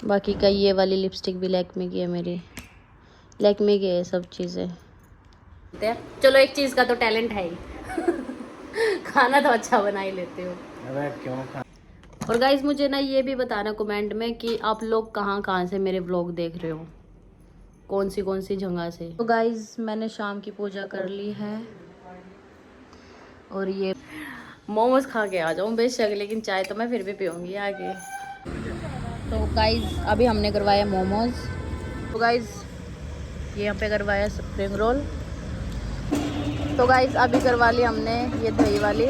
बाकी का ये वाली लिपस्टिक भी लैक्मे की है मेरी। लैक्मे की है सब चीज़ें। चलो एक चीज़ का तो टैलेंट है ही खाना तो अच्छा बना ही लेते हो। अबे क्यों खा। और गाइज मुझे ना ये भी बताना कमेंट में कि आप लोग कहाँ कहाँ से मेरे व्लॉग देख रहे हो, कौन सी जगह से। तो गाइज मैंने शाम की पूजा कर ली है और ये मोमोज खा के आ जाऊँ बेशक, लेकिन चाय तो मैं फिर भी पीऊँगी आगे। तो गाइज अभी हमने करवाया मोमोज। तो गाइज ये यहाँ पे करवाया स्प्रिंग रोल। तो गाइज अभी करवा ली हमने ये दही वाली।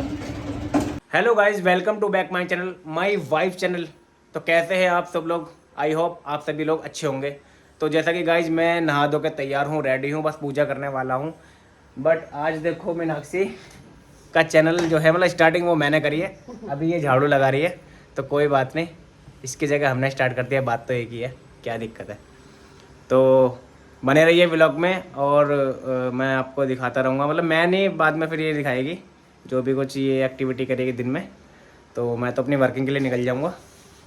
Hello guys, welcome to back my channel, my wife channel. तो कैसे हैं आप सब लोग? आई होप आप सभी लोग अच्छे होंगे। तो जैसा कि गाइज मैं नहा धो के तैयार हूँ, रेडी हूँ, बस पूजा करने वाला हूँ। बट आज देखो मीनाक्षी का चैनल जो है मतलब स्टार्टिंग वो मैंने करी है। अभी ये झाड़ू लगा रही है, तो कोई बात नहीं, इसकी जगह हमने स्टार्ट कर दिया। बात तो एक ही है, क्या दिक्कत है। तो बने रहिए व्लॉग में और मैं आपको दिखाता रहूँगा। मतलब मैं नहीं, बाद में फिर ये दिखाएगी जो भी कुछ ये एक्टिविटी करेगी दिन में। तो मैं तो अपनी वर्किंग के लिए निकल जाऊँगा,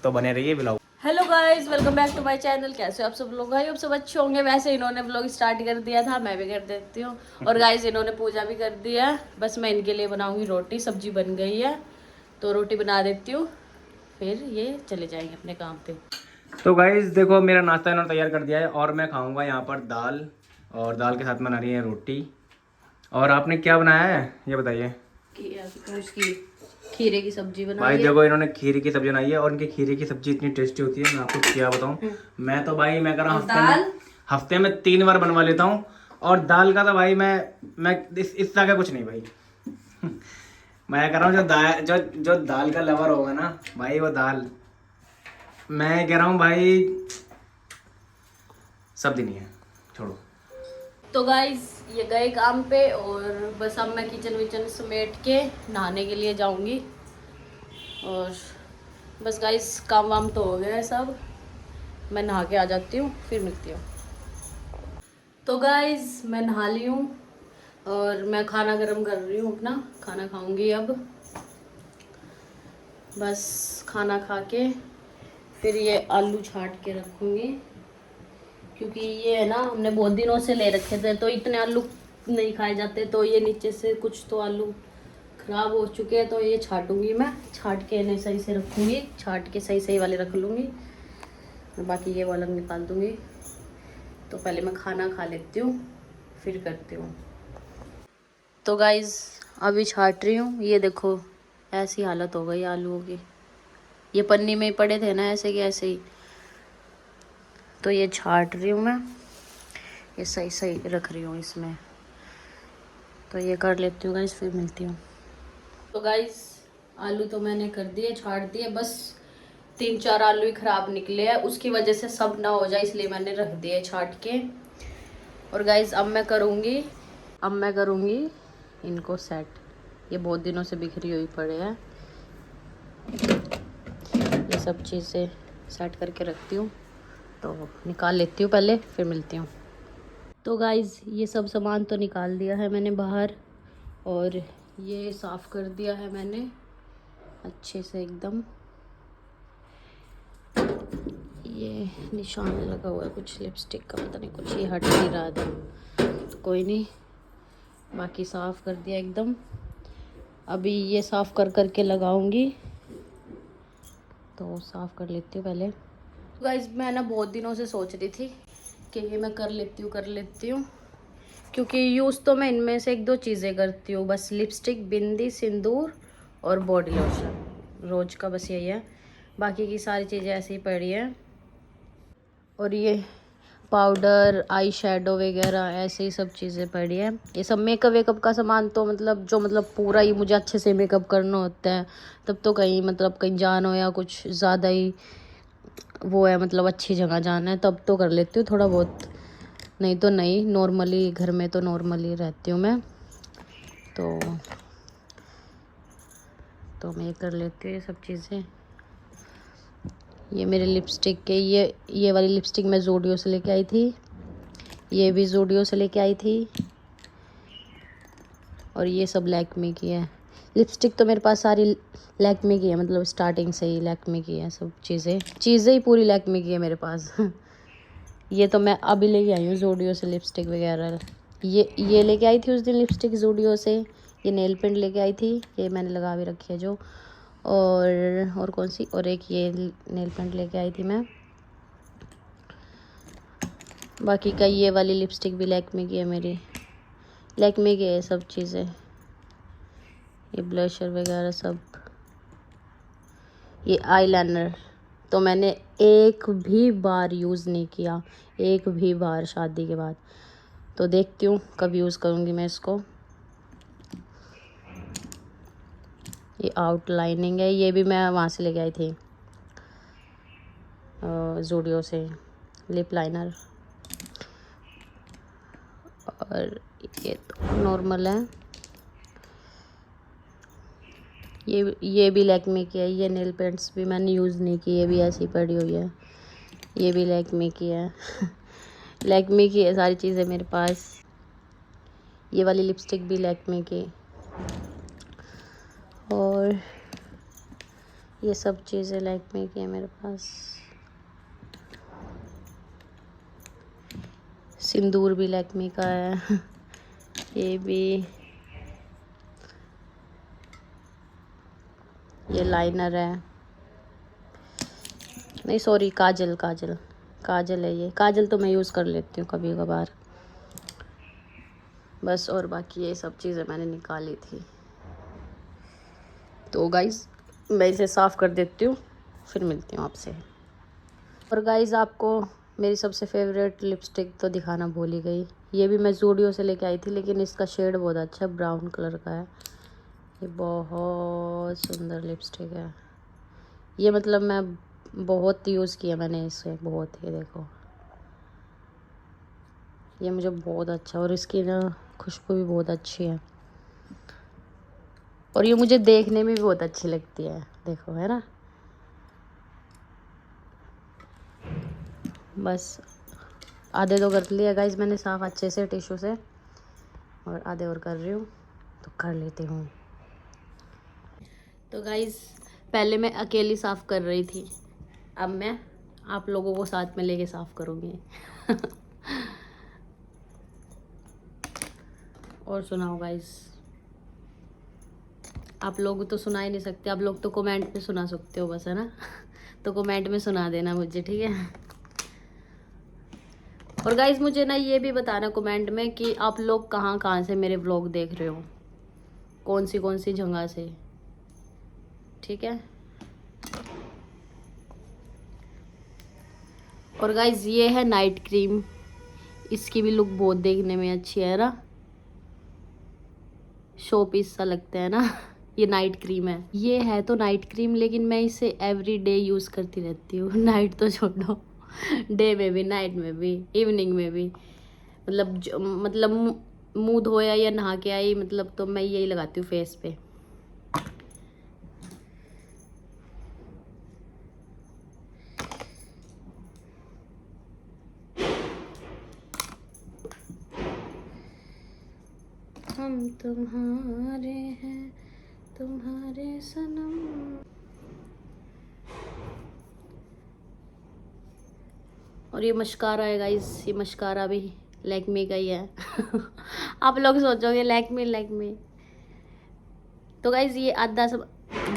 तो बने रहिए vlog. Hello guys, welcome back to my channel. कैसे हो आप सब लोग? भाई आप सब अच्छे होंगे। वैसे इन्होंने व्लॉग स्टार्ट कर दिया था, मैं भी कर देती हूँ। और गाइस इन्होंने पूजा भी कर दिया है। बस मैं इनके लिए बनाऊंगी रोटी। सब्जी बन गई है तो रोटी बना देती हूँ, फिर ये चले जाएंगे अपने काम पे। तो गाइज देखो, मेरा नाश्ता इन्होंने तैयार कर दिया है और मैं खाऊंगा यहाँ पर दाल, और दाल के साथ में बना रही है रोटी। और आपने क्या बनाया है ये बताइए? उसकी खीरे की सब्जी भाई बनाई है। देखो, इन्होंने खीरे की सब्जी बनाई है और इनकी खीरे की सब्जी इतनी टेस्टी होती है, मैं आपको क्या बताऊँ। मैं तो भाई मैं कर रहा हूँ हफ्ते में 3 बार बनवा लेता हूँ। और दाल का तो भाई मैं इस तरह का कुछ नहीं भाई। मैं कह रहा हूँ जो दाल का लवर होगा ना भाई, वो दाल, मैं कह रहा हूँ भाई सब दिन ही है, छोड़ो। तो गाइज ये गए काम पे और बस अब मैं किचन विचन समेट के नहाने के लिए जाऊंगी। और बस गाइज काम वाम तो हो गया है सब, मैं नहा के आ जाती हूँ, फिर मिलती हूँ। तो गाइज मैं नहा ली हूँ और मैं खाना गर्म कर रही हूँ, अपना खाना खाऊंगी अब। बस खाना खा के फिर ये आलू छाट के रखूँगी, क्योंकि ये है ना हमने बहुत दिनों से ले रखे थे तो इतने आलू नहीं खाए जाते, तो ये नीचे से कुछ तो आलू खराब हो चुके हैं, तो ये छाटूंगी मैं। छाट के इन्हें सही से रखूँगी, छाट के सही सही वाले रख लूँगी और बाकी ये वाला निकाल दूँगी। तो पहले मैं खाना खा लेती हूँ, फिर करती हूँ। तो गाइज़ अभी छाट रही हूँ। ये देखो ऐसी हालत हो गई आलूओं की, ये पन्नी में ही पड़े थे ना ऐसे कि ऐसे ही। तो ये छाट रही हूँ मैं, ये सही सही रख रही हूँ इसमें। तो ये कर लेती हूँ गाइस, फिर मिलती हूँ। तो गाइस आलू तो मैंने कर दिए, छाट दिए। बस 3-4 आलू ही ख़राब निकले हैं, उसकी वजह से सब ना हो जाए इसलिए मैंने रख दिए छाट के। और गाइस अब मैं करूँगी इनको सेट। ये बहुत दिनों से बिखरी हुई पड़े हैं, ये सब चीज़ें सेट करके रखती हूँ। तो निकाल लेती हूँ पहले, फिर मिलती हूँ। तो गाइज़ ये सब सामान तो निकाल दिया है मैंने बाहर, और ये साफ़ कर दिया है मैंने अच्छे से एकदम। ये निशान लगा हुआ है कुछ लिपस्टिक का, पता नहीं कुछ ये हट नहीं रहा था, तो कोई नहीं, बाकी साफ़ कर दिया एकदम। अभी ये साफ़ कर करके लगाऊंगी, तो साफ़ कर लेती हूँ पहले। गाइज़ मैं ना बहुत दिनों से सोच रही थी कि ये मैं कर लेती हूँ, क्योंकि यूज़ तो मैं इनमें से 1-2 चीज़ें करती हूँ बस, लिपस्टिक, बिंदी, सिंदूर और बॉडी लोशन, रोज़ का बस यही है। बाकी की सारी चीज़ें ऐसे ही पड़ी हैं। और ये पाउडर, आई शेडो वगैरह ऐसे ही सब चीज़ें पड़ी हैं। ये सब मेकअप वेकअप का सामान तो मतलब पूरा ही मुझे अच्छे से मेकअप करना होता है, तब तो कहीं जाना हो या कुछ ज़्यादा ही वो है, मतलब अच्छी जगह जाना है, तब तो कर लेती हूँ थोड़ा बहुत, नहीं तो नहीं। नॉर्मली घर में तो नॉर्मली रहती हूँ मैं। तो मैं कर लेती हूँ ये सब चीज़ें। ये मेरे लिपस्टिक के ये वाली लिपस्टिक मैं ज़ूडियो से लेके आई थी, ये भी ज़ूडियो से लेके आई थी, और ये सब लैक्मे की है। लिपस्टिक तो मेरे पास सारी लैक्मे की है, मतलब स्टार्टिंग से ही लैक्मे की है सब चीज़ें ही पूरी लैक्मे की है मेरे पास। ये तो मैं अभी लेके आई हूँ ज़ूडियो से लिपस्टिक वगैरह। ये लेके आई थी उस दिन लिपस्टिक ज़ूडियो से। ये नेल पेंट लेके आई थी, ये मैंने लगा भी रखी है जो। और कौन सी, और एक ये नेल पेंट लेके आई थी मैं। बाकी का ये वाली लिपस्टिक भी लैक्मे की है मेरी, लैक्मे की है सब चीज़ें। ये ब्लशर वगैरह सब। ये आईलाइनर तो मैंने एक भी बार यूज़ नहीं किया, एक भी बार शादी के बाद। तो देखती हूँ कब यूज़ करूँगी मैं इसको। ये आउटलाइनिंग है, ये भी मैं वहाँ से लेके आई थी ज़ूडियो से, लिप लाइनर। और ये तो नॉर्मल है, ये भी लैक्मे की है। ये नेल पेंट्स भी मैंने यूज़ नहीं की, ये भी ऐसी पड़ी हुई है। ये भी लैक्मे की है। लैक्मे की है सारी चीज़ें मेरे पास। ये वाली लिपस्टिक भी लैक्मे की, और ये सब चीज़ें लैक्मे की है मेरे पास। सिंदूर भी लैक्मे का है। ये भी, ये लाइनर है, नहीं सॉरी, काजल है। ये काजल तो मैं यूज़ कर लेती हूँ कभी कभार बस। और बाकी ये सब चीज़ें मैंने निकाली थी। तो गाइज़ मैं इसे साफ़ कर देती हूँ, फिर मिलती हूँ आपसे। और गाइज़ आपको मेरी सबसे फेवरेट लिपस्टिक तो दिखाना भूल ही गई। ये भी मैं ज़ूडियो से लेके आई थी, लेकिन इसका शेड बहुत अच्छा है, ब्राउन कलर का है। ये बहुत सुंदर लिपस्टिक है। ये मतलब मैं बहुत यूज़ किया मैंने इसे, बहुत ही। देखो ये मुझे बहुत अच्छा, और इसकी ना खुशबू भी बहुत अच्छी है, और ये मुझे देखने में भी बहुत अच्छी लगती है। देखो, है ना। बस आधे तो कर लिया गाइज मैंने साफ़ अच्छे से टिश्यू से, और आधे और कर रही हूँ, तो कर लेती हूँ। तो गाइज पहले मैं अकेली साफ़ कर रही थी, अब मैं आप लोगों को साथ में लेके साफ़ करूँगी। और सुनाओ गाइज, आप लोग तो सुना ही नहीं सकते, आप लोग तो कमेंट पे सुना सकते हो बस, है ना। तो कमेंट में सुना देना मुझे, ठीक है। और गाइज मुझे ना ये भी बताना कमेंट में कि आप लोग कहाँ कहाँ से मेरे व्लॉग देख रहे हो, कौन सी जगह से, ठीक है। और गाइज ये है नाइट क्रीम, इसकी भी लुक बहुत देखने में अच्छी है ना, शो पीस सा लगता है ना। ये नाइट क्रीम है, ये है तो नाइट क्रीम, लेकिन मैं इसे एवरी डे यूज़ करती रहती हूँ। नाइट तो छोड़ो, डे में भी, नाइट में भी, इवनिंग में भी। मतलब मुंह धोया या नहा के आई, मतलब तो मैं यही लगाती हूँ फेस पे। हम तुम्हारे हैं, तुम्हारे सनम। और ये मस्कारा है गाइस, ये मस्कारा भी लैक्मे का ही है। आप लोग सोचोगे लैक्मे। तो गाइस ये आधा सब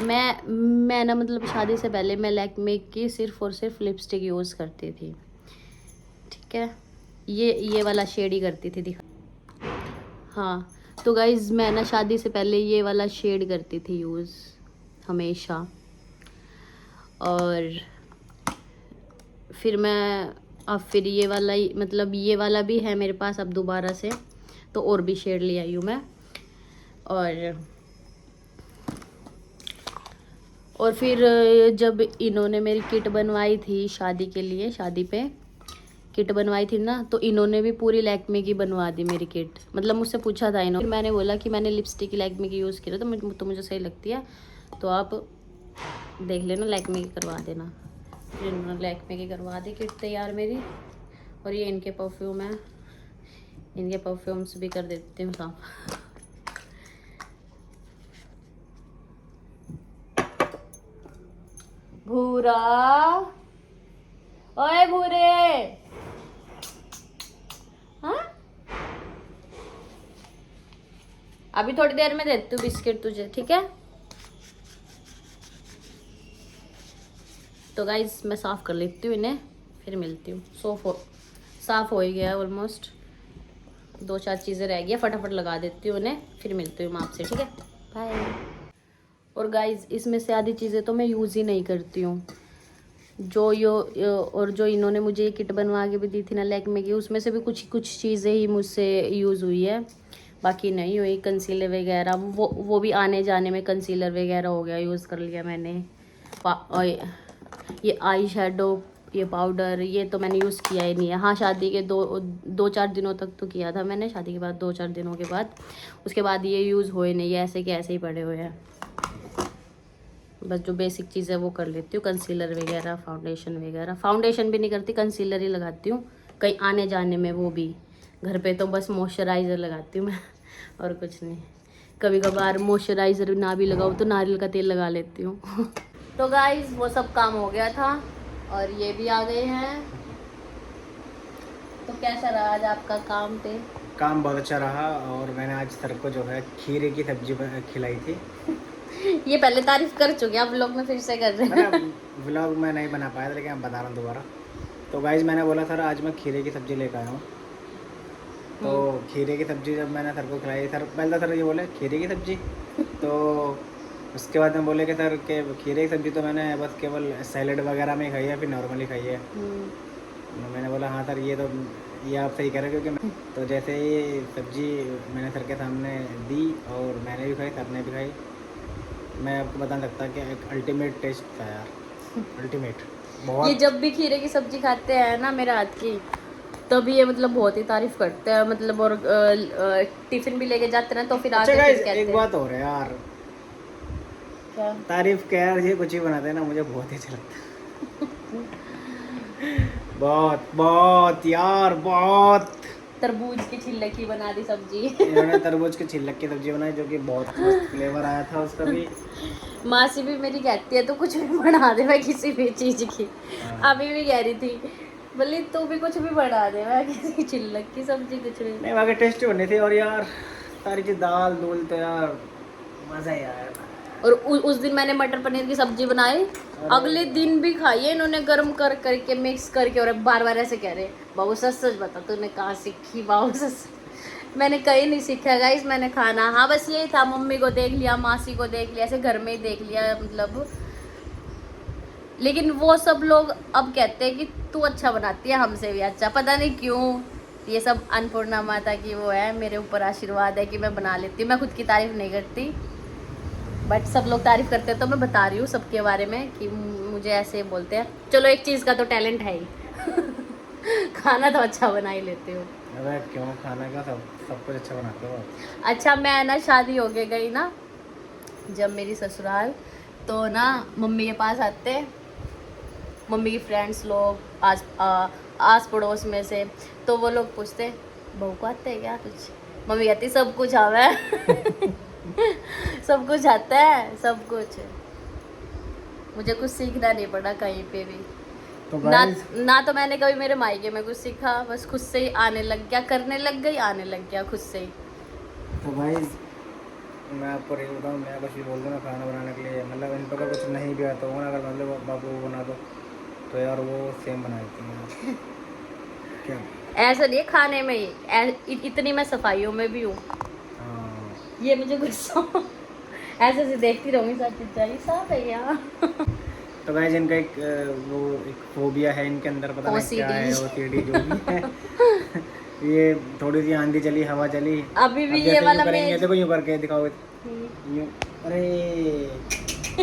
मैं ना, मतलब शादी से पहले मैं लैक्मे की सिर्फ और सिर्फ लिपस्टिक यूज़ करती थी, ठीक है। ये वाला शेड ही करती थी, दिखा। हाँ, तो गाइज मैं ना शादी से पहले ये वाला शेड करती थी यूज़ हमेशा। और फिर फिर ये वाला ही, मतलब ये वाला भी है मेरे पास अब दोबारा से, तो और भी शेड ले आई हूँ मैं। और फिर जब इन्होंने मेरी किट बनवाई थी शादी के लिए, शादी पे किट बनवाई थी ना, तो इन्होंने भी पूरी लैक्मे की बनवा दी मेरी किट। मतलब मुझसे पूछा था इन्होंने, मैंने बोला कि मैंने लिपस्टिक लैक्मे की यूज़ की, तो मुझे सही लगती है, तो आप देख लेना, लैक्मे की करवा देना। फिर इन्होंने लैक्मे की करवा दी किट तैयार मेरी। और ये इनके परफ्यूम है, इनके परफ्यूम्स भी कर देती हूँ साफ। भूरा, ओए भूरे, हाँ अभी थोड़ी देर में देती हूँ बिस्किट तुझे, ठीक है। तो गाइस मैं साफ कर लेती हूँ इन्हें, फिर मिलती हूँ। साफ हो ही गया ऑलमोस्ट, 2-4 चीज़ें रह गई, फटाफट लगा देती हूँ उन्हें, फिर मिलती हूँ मैं आपसे, ठीक है। बाय। और गाइस इसमें से आधी चीज़ें तो मैं यूज़ ही नहीं करती हूँ। और जो इन्होंने मुझे ये किट बनवा के भी दी थी ना लैक्मे की, उसमें से भी कुछ चीज़ें ही मुझसे यूज़ हुई है, बाकी नहीं हुई। कंसीलर वगैरह वो भी आने जाने में कंसीलर वगैरह हो गया, यूज़ कर लिया मैंने। और ये आई शेडो, ये पाउडर, ये तो मैंने यूज़ किया ही नहीं है। हाँ शादी के 2-4 दिनों तक तो किया था मैंने, शादी के बाद 2-4 दिनों के बाद, उसके बाद ये यूज़ हुए नहीं, ये ऐसे के ऐसे ही पड़े हुए हैं। बस जो बेसिक चीज़ है वो कर लेती हूँ, कंसीलर वगैरह, फाउंडेशन वगैरह। फाउंडेशन भी नहीं करती, कंसीलर ही लगाती हूँ कहीं आने जाने में, वो भी। घर पे तो बस मॉइस्चराइज़र लगाती हूँ मैं और कुछ नहीं। कभी कभार मॉइस्चराइज़र ना भी लगाऊँ तो नारियल का तेल लगा लेती हूँ तो गाइस वो सब काम हो गया था और ये भी आ गए हैं। तो कैसा रहा आज आपका काम पे? काम बहुत अच्छा रहा, और मैंने आज सर को जो है खीरे की सब्जी खिलाई थी। ये पहले तारीफ कर चुके हैं, आप लोग में फिर से कर रहे हैं। व्लॉग में नहीं बना पाया था, लेकिन अब बता रहा हूँ दोबारा। तो गाइज मैंने बोला सर आज मैं खीरे की सब्जी लेकर आया हूँ। तो खीरे की सब्जी जब मैंने सर को खिलाई, सर पहले सर ये बोले खीरे की सब्जी तो उसके बाद में बोले कि सर के खीरे की सब्जी तो मैंने बस केवल सैलेड वगैरह में खाई है, फिर नॉर्मली खाई है। तो मैंने बोला हाँ सर ये आप सही कह रहे हैं, क्योंकि तो जैसे ये सब्जी मैंने सर के सामने दी और मैंने भी खाई, सर ने भी खाई, मैं आपको बता सकता कि एक अल्टीमेट टेस्ट था यार, अल्टीमेट बहुत। ये जब भी खीरे की सब्जी खाते हैं ना मेरे हाथ की, तभी ये मतलब बहुत ही तारीफ करते हैं, मतलब। और टिफिन भी लेके जाते हैं तो फिर आके अच्छा फिर गाइस कहते एक हैं। बात और है यार, क्या? तारीफ क्या यार, ये कुछ ही बनाते हैं ना, मुझे बहुत ही अच्छा लगता है बहुत बहुत यार, बहुत। तरबूज की छिलक की बना दी सब्जी इन्होंने तरबूज की छिलक की सब्जी बनाई, जो कि बहुत मस्त फ्लेवर आया था उसका भी। मासी भी मेरी कहती है तो कुछ भी बना दे, मैं किसी भी चीज़ की। हाँ। अभी भी कह रही थी, बोली तू भी कुछ भी बना दे, मैं किसी छिलक की सब्जी कुछ भी। नहीं वहाँ के टेस्टी बनी थी, और यार सारी चीज दाल दूल तो यार मजा ही आया। और उस दिन मैंने मटर पनीर की सब्जी बनाई, अगले दिन भी खाई है इन्होंने गर्म कर करके मिक्स करके। और बार बार ऐसे कह रहे, बाबू सच सच बता तूने कहाँ सीखी बाबू सच। मैंने कहीं नहीं सीखा गाइस मैंने खाना, हाँ बस यही था, मम्मी को देख लिया, मासी को देख लिया, ऐसे घर में ही देख लिया मतलब। लेकिन वो सब लोग अब कहते हैं कि तू अच्छा बनाती है, हमसे भी अच्छा, पता नहीं क्यों। ये सब अन्नपूर्णा माता की वो है, मेरे ऊपर आशीर्वाद है कि मैं बना लेती हूँ। मैं खुद की तारीफ नहीं करती, बट सब लोग तारीफ करते हैं तो मैं बता रही हूँ सबके बारे में कि मुझे ऐसे बोलते हैं। चलो एक चीज़ का तो टैलेंट है ही खाना तो अच्छा बना ही लेती हूँ। अरे क्यों, खाना का सब कुछ अच्छा बनाते हो आप। अच्छा मैं ना शादी हो के गई ना जब मेरी ससुराल, तो ना मम्मी के पास आते, मम्मी की फ्रेंड्स लोग आस पड़ोस में से, तो वो लोग पूछते बहू को आते है क्या कुछ? मम्मी कहती सब कुछ आवा है सब कुछ आता है, सब कुछ। मुझे कुछ सीखना नहीं पड़ा कहीं पे भी। तो ना तो मैंने कभी मेरे मायके में कुछ सीखा, बस खुद से ही आने लग गया, करने लग गई, आने लग गया खुद से ही। तो भाई मैं आपको नहीं बताऊँ, मैं कुछ भी बोल दूँ ना खाना बनाने के लिए, मतलब इन पर कुछ नहीं भी आता होगा ना, अगर मतलब बाबू वो बना दो तो यार वो सेम बना देती हैं क्या। ऐसा नहीं है खाने में ही, इतनी मैं सफाइयों में भी हूँ। हाँ। ये मुझे गुस्सा ऐसे ऐसे देखती रहूंगी, सब चीज़ साफ है यार तो गाइस इनका वो एक फोबिया है इनके अंदर, पता नहीं क्या है, OCD जो भी है ये थोड़ी सी आंधी चली, हवा चली, अभी भी अब ये जैसे वाला यूं करेंगे, मेज देखो यूं करके दिखाओ यूं। अरे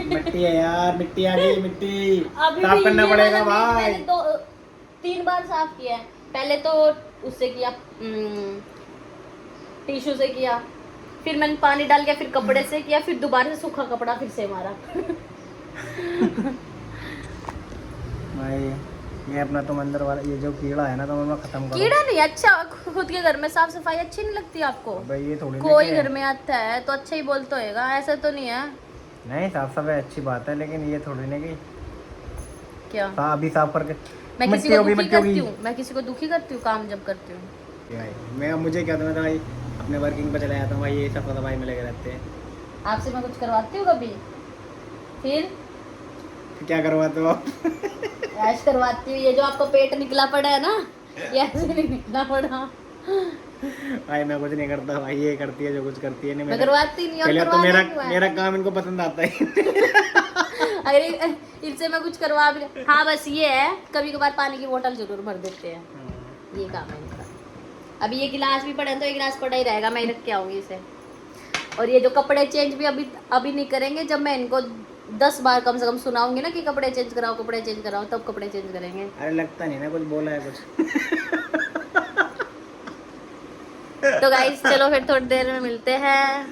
मिट्टी है यार, मिट्टी आ गई, मिट्टी अभी साफ भी करना ये पड़ेगा वाला मेज भाई। मैंने 2-3 बार साफ किया है। पहले तो उससे किया, टिश्यू से किया, फिर मैंने पानी डाल के फिर कपड़े से किया, फिर दोबारा से सूखा कपड़ा फिर से मारा भाई ये अपना तो अंदर वाला ये जो कीड़ा है ना, तो मैं खत्म करो। कीड़ा नहीं, अच्छा खुद के घर में साफ सफाई अच्छी नहीं लगती आपको? भाई ये थोड़ी कोई घर में आता है तो अच्छा ही बोलता होगा, ऐसा तो नहीं है। नहीं, साफ सफाई अच्छी बात है, लेकिन ये थोड़ी ना कि क्या? हाँ अभी साफ करके मैं किसी मिट्टी को होगी, दुखी मिट्टी होगी। करती हूँ? मैं किसी को दुखी करती हूँ काम जब करती हूँ? भाई मैं मुझे क्या था, मैं तो भाई अपने वर्किंग पे चला जाता हूँ भाई, ये सब तो भाई में लगे रहते हैं। आपसे मैं कुछ करवाती हूँ कभी? फिर क्या करवाते हो आप? ऐश करवाती हूँ। ये जो आपका पेट निकला पड़ा है ना, ये ऐसे नहीं निकला पड़ा। भाई मैं कुछ नहीं करता भाई, ये करती है जो कुछ करती है। नहीं मैं मेरा करवाती नहीं, और पहले तो करवाना मेरा क्यों है? मेरा काम इनको पसंद आता है। अरे इनसे मैं कुछ करवा भी नहीं। हाँ बस ये है, कभी कभार पानी की बोतल जरूर भर देते हैं, ये काम है इनका। अभी ये गिलास भी पड़ा है तो ये गिलास पड़ा ही रहेगा, मैं ही रख के आऊंगी इसे। और ये जो कपड़े चेंज भी अभी अभी नहीं करेंगे, जब मैं इनको 10 बार कम से कम सुनाऊंगी ना कि कपड़े चेंज कराओ, कपड़े चेंज कराओ, तब कपड़े चेंज करेंगे। अरे लगता नहीं ना कुछ बोला है कुछ। तो गाइस चलो फिर थोड़ी देर में मिलते हैं।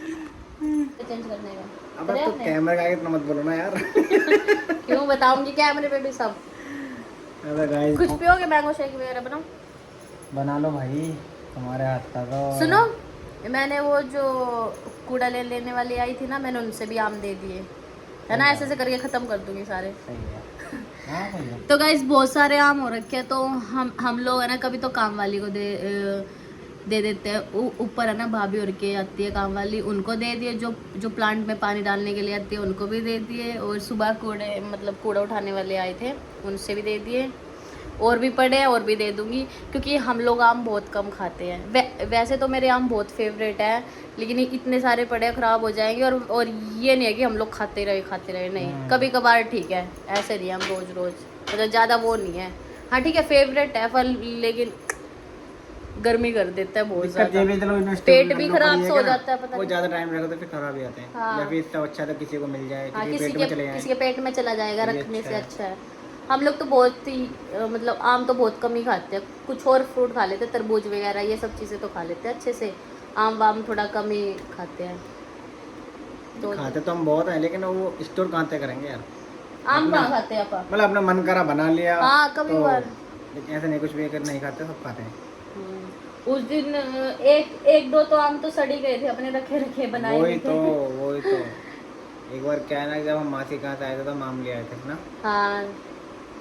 चेंज करने का अब करे तो आपने? कैमरा का इतना मत बोलो ना यार। क्यों बताऊंगी कैमरे पे भी सब। अबे गाइस कुछ पियोगे? मैंगो शेक वगैरह बनाओ। बना लो भाई, तुम्हारे हाथ का तो। सुनो, मैंने वो जो कूड़ा लेने वाली आई थी ना, मैंने उनसे भी आम दे दिए है ना, ऐसे ऐसे करके खत्म कर दूंगी सारे। सही है। हाँ सही है। तो गाइस बहुत सारे आम हो रखे हैं, तो हम लोग है ना कभी तो काम वाली को दे देते हैं। ऊपर है ना भाभी और के आती है काम वाली, उनको दे दिए। जो जो प्लांट में पानी डालने के लिए आती है उनको भी दे दिए। और सुबह कूड़ा उठाने वाले आए थे, उनसे भी दे दिए। और भी पड़े हैं, और भी दे दूंगी, क्योंकि हम लोग आम बहुत कम खाते हैं। वैसे तो मेरे आम बहुत फेवरेट है, लेकिन इतने सारे पड़े हैं, ख़राब हो जाएंगे। और ये नहीं है कि हम लोग खाते रहे, नहीं, कभी कभार ठीक है, ऐसे नहीं हम रोज़ रोज़, मतलब ज़्यादा वो नहीं है। हाँ ठीक है, फेवरेट है फल, लेकिन गर्मी कर देता है बहुत ज़्यादा, पेट भी खराब हो जाता है, पता वो नहीं। ज़्यादा टाइम रखो तो फिर खराब ही आते हैं। हाँ। या फिर इससे अच्छा तो किसी को मिल जाए, हाँ, किसी के पेट में चले किसी जाए। के पेट में चला जाएगा, ये रखने अच्छा से है। अच्छा है। हम लोग तो बहुत ही मतलब आम तो बहुत कम ही खाते हैं, कुछ और फ्रूट खा लेते हैं, तरबूज वगैरह ये सब चीज़ें तो खा लेते हैं अच्छे से। आम वाम थोड़ा कम ही खाते हैं। तो खाते तो हम बहुत हैं, लेकिन वो स्टोर कहाँ तक करेंगे यार। आम अपना कहाँ खाते हैं आप? मतलब अपना मन करा बना लिया। हाँ कभी तो बार। लेकिन ऐसे नहीं, कुछ भी अगर नहीं खाते सब खाते हैं। उस दिन एक दो तो आम तो सड़ी गए थे, अपने रखे रखे बनाए वही हुए तो थे। वही तो एक बार क्या है ना, जब हम मासी कहाँ से आए थे तो हम आम ले आए थे ना, हाँ,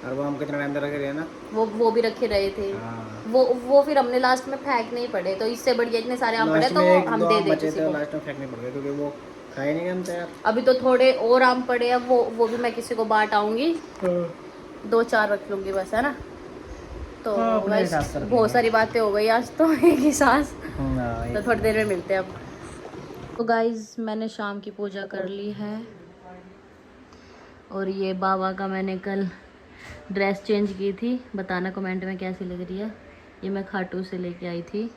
और वो हम कितना टाइम तक रखे रहे ना। वो भी रखे रहे थे। हाँ वो फिर हमने लास्ट में फेंक नहीं पड़े, तो इससे बढ़िया इतने सारे आम पड़े लास्ट तो में एक हम दो दे आम दे बचे किसी थे, को। लास्ट में फेंकने पड़ गए क्योंकि वो खाए नहीं हम यार। अभी तो थोड़े और आम पड़े हैं, वो भी मैं किसी को बांट आऊंगी, 2-4 रख लूंगी बस, है ना। तो हाँ, अपने बस हिसाब से रख बहुत लेंगे। सारी बातें हो गई आज तो एक ही सांस। हाँ, तो थोड़ी देर में मिलते हैं अब। तो गाइज मैंने शाम की पूजा कर ली है, और ये बाबा का मैंने कल ड्रेस चेंज की थी, बताना कमेंट में कैसी लग रही है। ये मैं खाटू से लेके आई थी।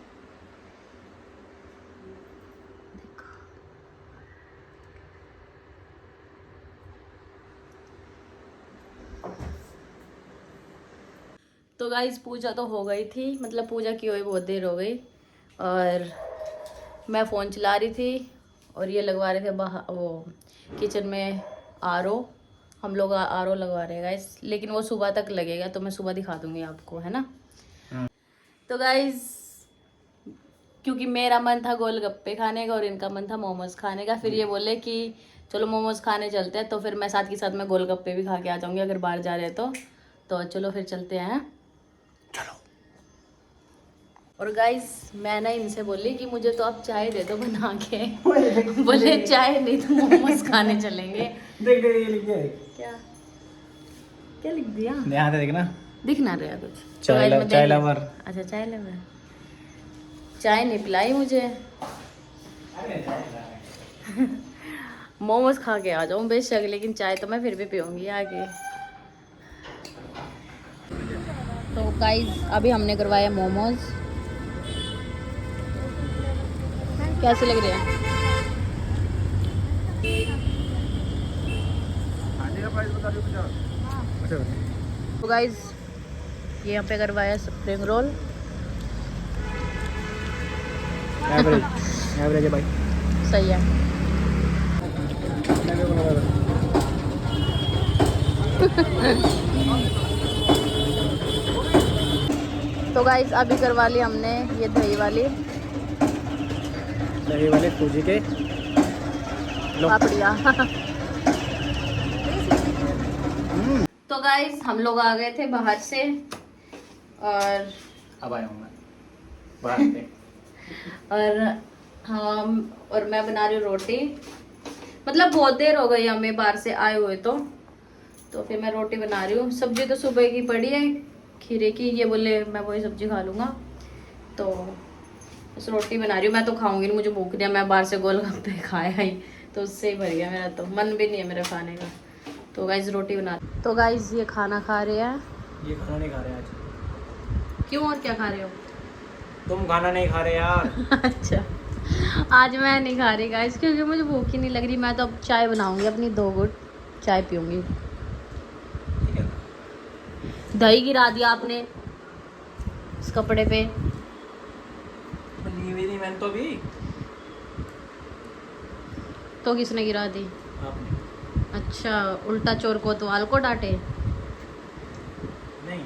तो गाइज पूजा तो हो गई थी, मतलब पूजा की हुई बहुत देर हो गई, और मैं फ़ोन चला रही थी, और ये लगवा रहे थे बाहर वो किचन में आरओ। हम लोग आरओ लगवा रहे हैं गाइज, लेकिन वो सुबह तक लगेगा, तो मैं सुबह दिखा दूंगी आपको, है ना। तो गाइज क्योंकि मेरा मन था गोलगप्पे खाने का और इनका मन था मोमोज खाने का, फिर ये बोले कि चलो मोमोज खाने चलते हैं, तो फिर मैं साथ के साथ में गोलगप्पे भी खा के आ जाऊंगी अगर बाहर जा रहे हैं तो चलो फिर चलते हैं। चलो। और गाइज मैं ना इनसे बोली कि मुझे तो आप चाय दे दो बना के। बोले चाय नहीं तो मोमोज खाने चलेंगे। देख ये लिख दिया है। क्या क्या लिख दिया? यहाँ से देखना, दिख ना रहा कुछ। चाय तो guys, मैं चाय देख लवर। अच्छा चाय लवर। चाय नहीं पिलाई मुझे। मोमोज खा के आ जाऊँ बेशक, लेकिन चाय तो मैं फिर भी पीऊँगी आगे। तो गाइस अभी हमने करवाया मोमोज, कैसे लग रहे हैं? तो गाइस ये यहाँ पे करवाया स्प्रिंग रोल। एवरेज है भाई। सही है। तो गाइस अभी करवा ली हमने ये दही वाली सूजी के पापड़िया। तो गाइज हम लोग आ गए थे बाहर से और अब आया हूँ मैं बाहर से। और हम और मैं बना रही हूँ रोटी। मतलब बहुत देर हो गई हमें बाहर से आए हुए तो फिर मैं रोटी बना रही हूँ। सब्जी तो सुबह की पड़ी है खीरे की, ये बोले मैं वही सब्जी खा लूँगा तो बस रोटी बना रही हूँ। मैं तो खाऊंगी नहीं, मुझे भूख नहीं है। मैं बाहर से गोलगप्पे खाया ही तो उससे ही भर गया मेरा, तो मन भी नहीं है मेरा खाने का। तो गाइज रोटी बना, तो गाइज ये खाना खा रहे हैं। ये खाना नहीं खा रहे आज। क्यों, और क्या खा रहे हो? तुम खाना नहीं खा रहे यार। अच्छा, आज मैं नहीं खा रही गाइस क्योंकि मुझे भूख ही नहीं लग रही। मैं तो अब चाय बनाऊंगी, अपनी 2 घुट चाय पीऊंगी। दही गिरा दिया आपने इस कपड़े पे। ली हुई नहीं मैंने तो अभी। तो किसने गिरा दी? आपने। अच्छा, उल्टा चोर कोतवाल को डांटे। नहीं।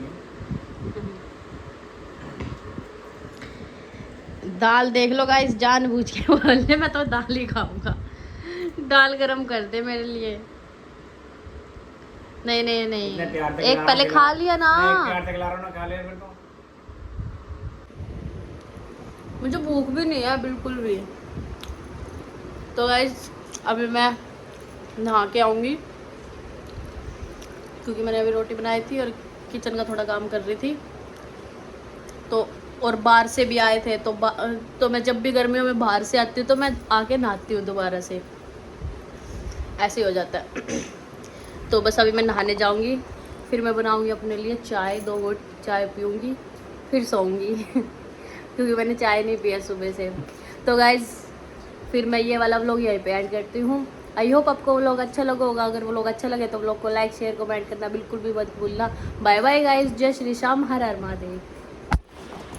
दाल देख लो गाइस, जानबूझ के बोलने, मैं तो दाल ही खाऊंगा। दाल गरम कर दे मेरे लिए। नहीं नहीं नहीं, इतने प्यार से एक खिला पहले रहा हूँ, खा लिया ना। मैं प्यार से खिला रहा हूँ ना, खा ले फिर तो। मुझे भूख भी नहीं है बिल्कुल भी। तो गाइस अभी मैं नहा के आऊँगी क्योंकि मैंने अभी रोटी बनाई थी और किचन का थोड़ा काम कर रही थी तो, और बाहर से भी आए थे तो मैं जब भी गर्मियों में बाहर से आती हूँ तो मैं आके नहाती हूँ दोबारा से, ऐसे ही हो जाता है। तो बस अभी मैं नहाने जाऊँगी, फिर मैं बनाऊँगी अपने लिए चाय, 2 घुट चाय पीऊँगी, फिर सोऊंगी क्योंकि मैंने चाय नहीं पिया सुबह से। तो गाइज़ फिर मैं ये वाला व्लॉग यहीं पे ऐड करती हूँ। आई होप आपको व्लॉग अच्छा लगा होगा। अगर व्लॉग अच्छा लगे तो व्लॉग को लाइक शेयर कमेंट करना बिल्कुल भी मत भूलना। बाय बाय गाइज़, जय श्री श्याम, हर हर महादेव।